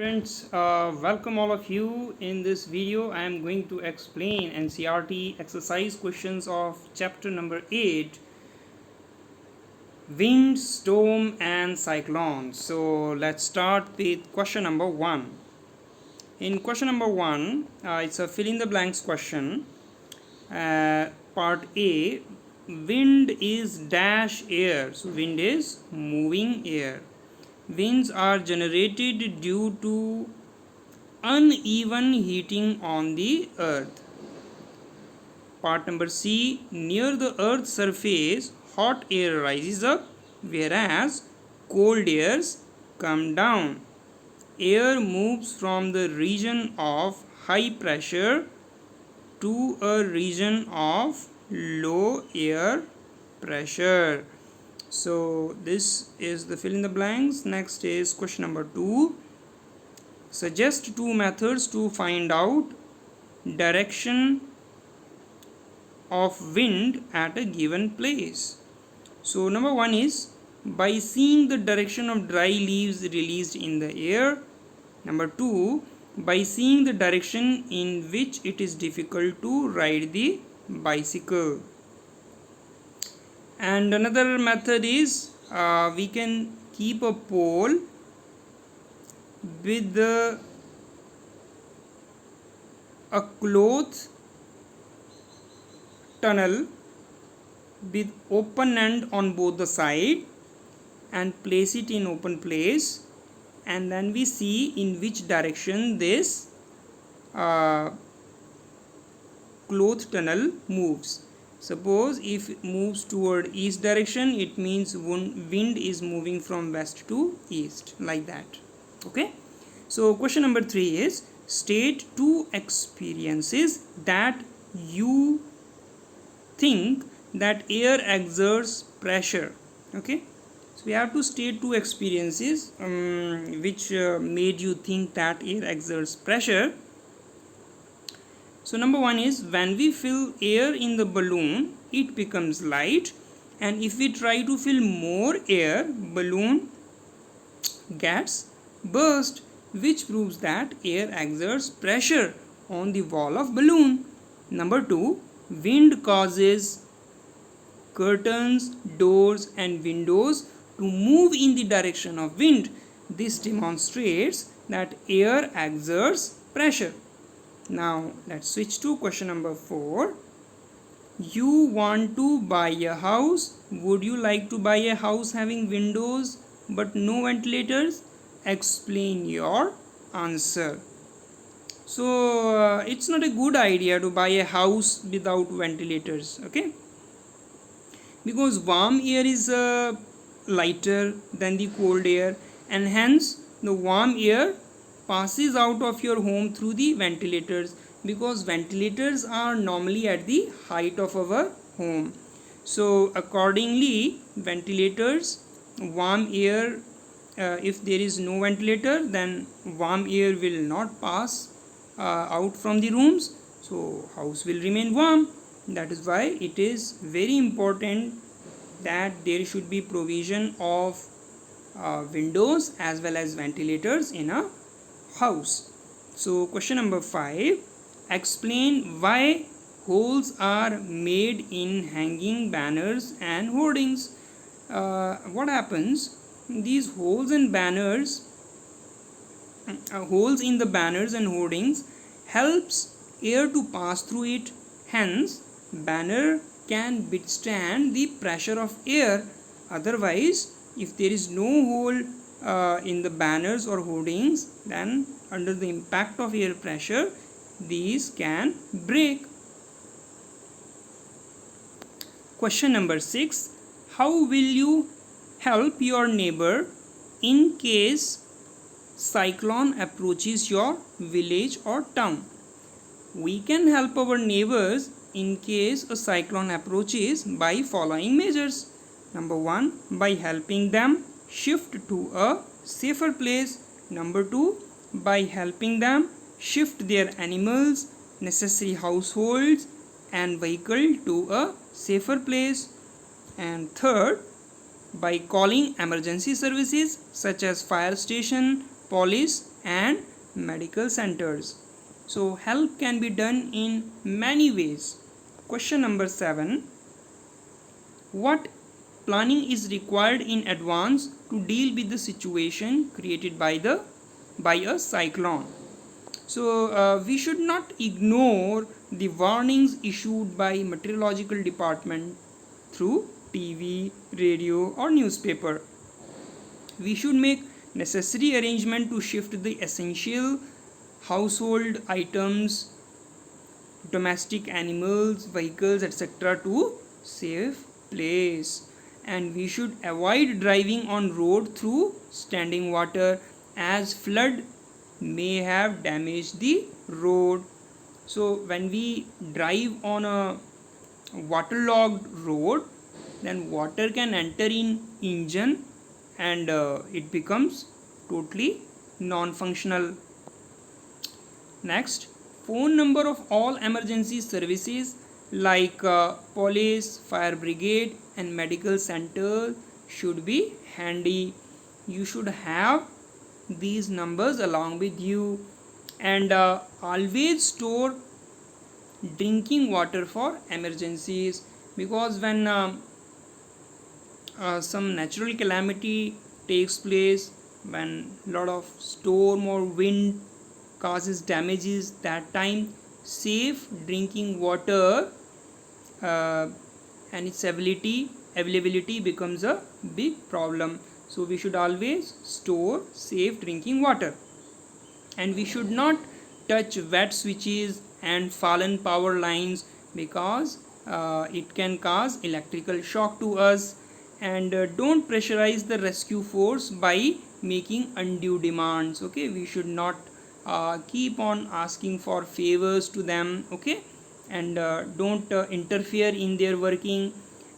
Students, welcome all of you. In this video I am going to explain NCERT exercise questions of chapter number 8, wind, storm and cyclones. So let's start with question number 1. In question number 1, it's a fill in the blanks question. Part A, wind is dash air. So wind is moving air. Winds are generated due to uneven heating on the earth. Part number C, near the earth's surface hot air rises up whereas cold airs come down. Air moves from the region of high pressure to a region of low air pressure. So this is the fill in the blanks. Next is question number 2. Suggest two methods to find out direction of wind at a given place. So number 1 is by seeing the direction of dry leaves released in the air. Number 2, by seeing the direction in which it is difficult to ride the bicycle. And another method is we can keep a pole with a cloth tunnel with open end on both the side and place it in open place, and then we see in which direction this cloth tunnel moves. Suppose if it moves toward east direction, it means wind is moving from west to east, like that. Okay, so question number 3 is state two experiences that you think that air exerts pressure. Okay, so we have to state two experiences which made you think that air exerts pressure. So number 1 is when we fill air in the balloon, it becomes light, and if we try to fill more air, balloon gets burst, which proves that air exerts pressure on the wall of balloon. Number 2, wind causes curtains, doors and windows to move in the direction of wind. This demonstrates that air exerts pressure. Now let's switch to question number 4. You want to buy a house. Would you like to buy a house having windows but no ventilators? Explain your answer. So it's not a good idea to buy a house without ventilators, okay? Because warm air is lighter than the cold air, and hence the warm air passes out of your home through the ventilators, because ventilators are normally at the height of our home. So accordingly, ventilators, warm air, if there is no ventilator, then warm air will not pass out from the rooms, so house will remain warm. That is why it is very important that there should be provision of windows as well as ventilators in a house. So question number 5, explain why holes are made in hanging banners and hoardings. What happens, these holes in banners, holes in the banners and hoardings helps air to pass through it, hence banner can withstand the pressure of air. Otherwise, if there is no hole in the banners or hoardings, then under the impact of air pressure these can break. Question number 6, how will you help your neighbor in case cyclone approaches your village or town? We can help our neighbors in case a cyclone approaches by following measures. Number 1, by helping them shift to a safer place. Number 2, by helping them shift their animals, necessary households and vehicle to a safer place. And third, by calling emergency services such as fire station, police and medical centers. So help can be done in many ways. Question number 7. What planning is required in advance to deal with the situation created by a cyclone? So we should not ignore the warnings issued by meteorological department through TV, radio or newspaper. We should make necessary arrangement to shift the essential household items, domestic animals, vehicles, etc. to safe place. And we should avoid driving on road through standing water, as flood may have damaged the road. So when we drive on a waterlogged road, then water can enter in engine and it becomes totally non-functional. Next, phone number of all emergency services like police, fire brigade and medical center should be handy. You should have these numbers along with you, and always store drinking water for emergencies, because when some natural calamity takes place, when lot of storm or wind causes damages, that time safe drinking water and its availability becomes a big problem. So we should always store safe drinking water, and we should not touch wet switches and fallen power lines, because it can cause electrical shock to us. And don't pressurize the rescue force by making undue demands. Okay, we should not keep on asking for favors to them. Okay, and don't interfere in their working.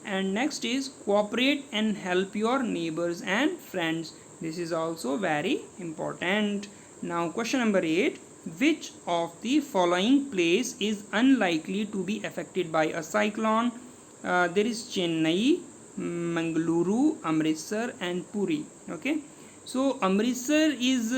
And next is cooperate and help your neighbors and friends. This is also very important. Now question number 8. Which of the following place is unlikely to be affected by a cyclone? There is Chennai, Mangaluru, Amritsar and Puri. Okay, so Amritsar is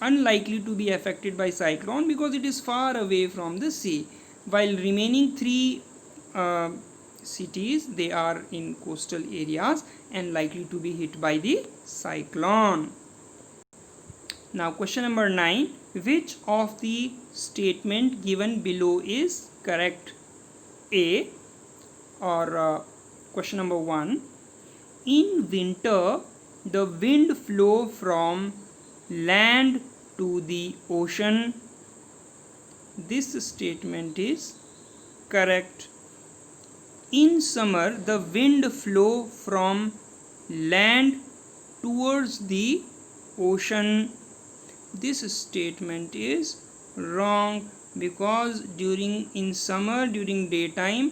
unlikely to be affected by cyclone because it is far away from the sea, while remaining three cities, they are in coastal areas and likely to be hit by the cyclone. Now question number 9. Which of the statement given below is correct? A, or question number 1. In winter, the wind flow from land to the ocean. This statement is correct. In summer, the wind flow from land towards the ocean. This statement is wrong, because in summer during daytime,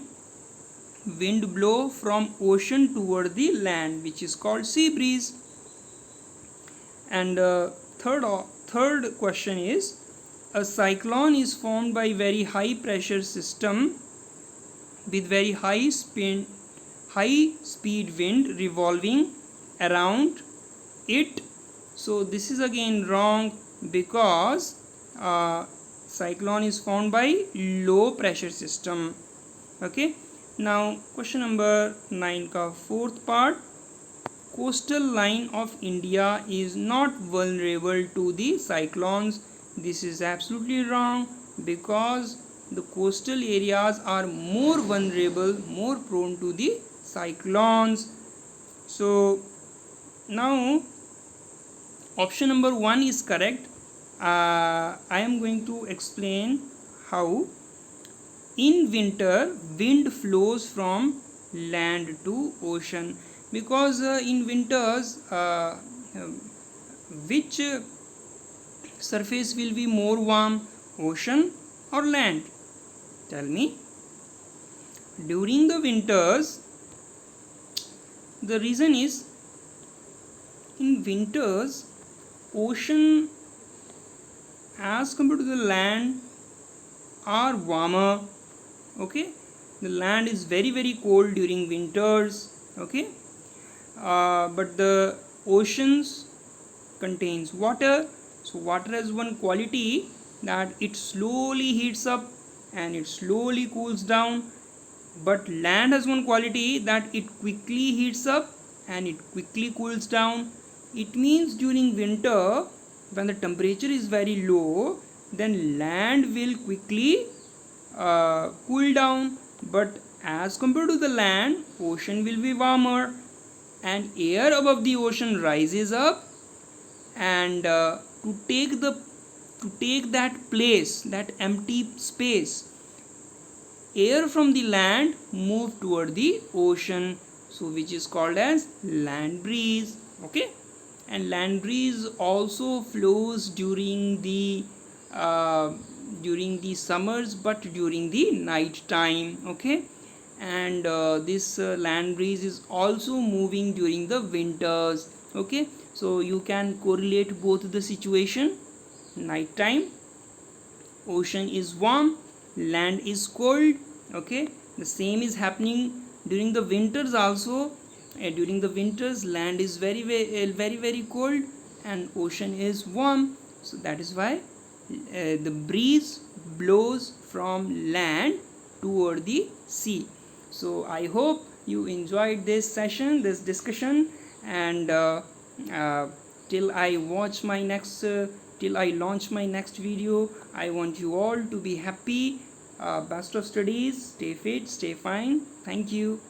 wind blow from ocean toward the land, which is called sea breeze. And third question is, a cyclone is formed by very high pressure system with very high speed wind revolving around it. So this is again wrong, because cyclone is formed by low pressure system. Okay, now question number 9 का fourth part. Coastal line of India is not vulnerable to the cyclones. This is absolutely wrong, because the coastal areas are more vulnerable, more prone to the cyclones. So now option number 1 is correct. I am going to explain how. In winter, wind flows from land to ocean, because in winters which surface will be more warm, ocean or land? Tell me. During the winters, the reason is, in winters, ocean as compared to the land are warmer. Okay, the land is very cold during winters. Okay, but the oceans contains water, So water has one quality that it slowly heats up and it slowly cools down, but land has one quality that it quickly heats up and it quickly cools down. It means during winter, when the temperature is very low, then land will quickly cool down, but as compared to the land, ocean will be warmer, and air above the ocean rises up, and to take that place, that empty space, air from the land move toward the ocean, so which is called as land breeze. Okay, and land breeze also flows during the summers, but during the night time. Okay, and this land breeze is also moving during the winters. Okay, so you can correlate both the situation. Night time, ocean is warm, land is cold. Okay, the same is happening during the winters also. During the winters, land is very cold and ocean is warm, so that is why the breeze blows from land toward the sea. So I hope you enjoyed this session, this discussion, and uh, till I watch my next till I launch my next video, I want you all to be happy. Best of studies, stay fit, stay fine. Thank you.